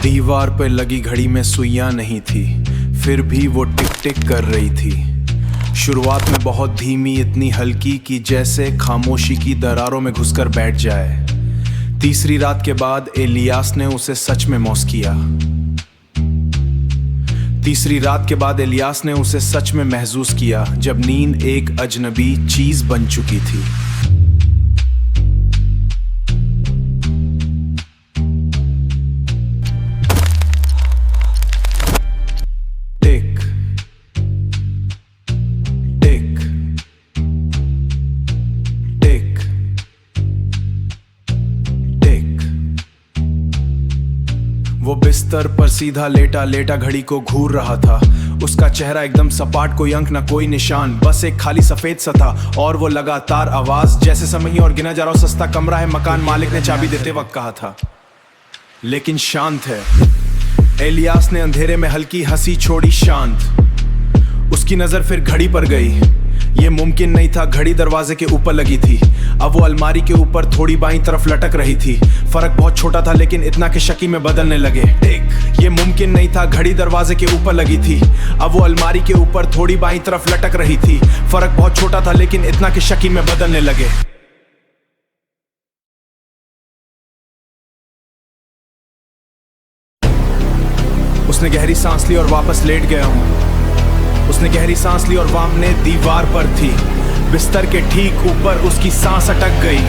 दीवार पे लगी घड़ी में सुइयां नहीं थी, फिर भी वो टिक टिक कर रही थी। शुरुआत में बहुत धीमी, इतनी हल्की कि जैसे खामोशी की दरारों में घुसकर बैठ जाए। तीसरी रात के बाद इलियास ने उसे सच में मौस किया। तीसरी रात के बाद इलियास ने उसे सच में महसूस किया, जब नींद एक अजनबी चीज बन चुकी थी। टिक टिक टिक टिक। वो बिस्तर पर सीधा लेटा लेटा घड़ी को घूर रहा था। उसका चेहरा एकदम सपाट, कोई अंक ना कोई निशान, बस एक खाली सफेद सा था। और वो लगातार आवाज, जैसे समय ही और गिना जा रहा हो। सस्ता कमरा है, मकान मालिक ने चाबी देते वक्त कहा था, लेकिन शांत है। इलियास ने अंधेरे में हल्की हंसी छोड़ी, शांत। उसकी नजर फिर घड़ी पर गई। ये मुमकिन नहीं था, घड़ी दरवाजे के ऊपर लगी थी। अब वो अलमारी के ऊपर थोड़ी बाईं तरफ लटक रही थी। फर्क बहुत छोटा था, लेकिन इतना कि शकी में बदलने लगे। टिक। ये मुमकिन नहीं था, घड़ी दरवाजे के ऊपर लगी थी। अब वो अलमारी के ऊपर थोड़ी बाईं तरफ लटक रही थी। फर्क बहुत छोटा था, लेकिन इतना कि शकी में बदलने लगे। उसने गहरी सांस ली और वापस लेट गया हूं। उसने गहरी सांस ली और सामने दीवार पर थी, बिस्तर के ठीक ऊपर उसकी सांस अटक गई।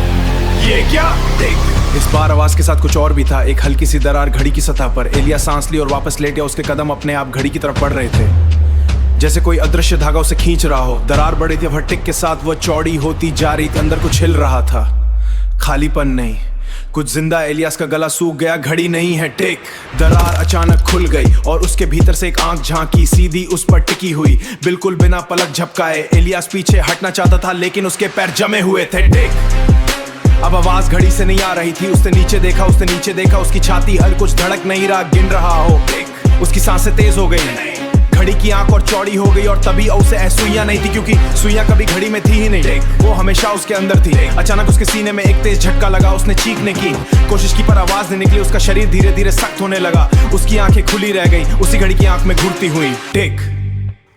ये क्या? देख। इस बार आवाज के साथ कुछ और भी था, एक हल्की सी दरार घड़ी की सतह पर। इलियास सांस ली और वापस लेट गया। उसके कदम अपने आप घड़ी की तरफ बढ़ रहे थे, जैसे कोई अदृश्य धागा उसे खींच रहा हो। दरार बढ़ी थी, हर टिक के साथ वो चौड़ी होती जा रही थी। अंदर कुछ हिल रहा था, खालीपन नहीं, कुछ जिंदा। इलियास का गला सूख गया। घड़ी नहीं है, टिक। दरार अचानक खुल गई और उसके भीतर से एक आंख झांकी, सीधी उस पर टिकी हुई, बिल्कुल बिना पलक झपकाए। इलियास पीछे हटना चाहता था, लेकिन उसके पैर जमे हुए थे। टिक। अब आवाज घड़ी से नहीं आ रही थी। उसने नीचे देखा, उसने नीचे देखा। उसकी छाती हर कुछ धड़क नहीं रहा, गिन रहा हो। टिक। उसकी सांसें तेज हो गई। घड़ी की आंख और चौड़ी हो गई, और तभी उसे सुइयां नहीं थी, क्योंकि सुइयां कभी घड़ी में थी ही नहीं। वो हमेशा उसके अंदर थी। अचानक उसके सीने में एक तेज झटका लगा। उसने चीखने की कोशिश की, पर आवाज नहीं निकली। उसका शरीर धीरे धीरे सख्त होने लगा। उसकी आंखें खुली रह गई, उसी घड़ी की आंख में घूरती हुई। टिक।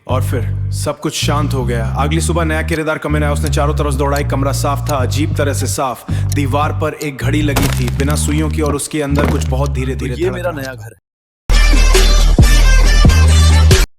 और फिर सब कुछ शांत हो गया। अगली सुबह नया किराएदार कमरे में आया। उसने चारों तरफ दौड़ाई। कमरा साफ था, अजीब तरह से साफ। दीवार पर एक घड़ी लगी थी, बिना सुइयों की, और उसके अंदर कुछ बहुत धीरे धीरे। ये मेरा नया घर है।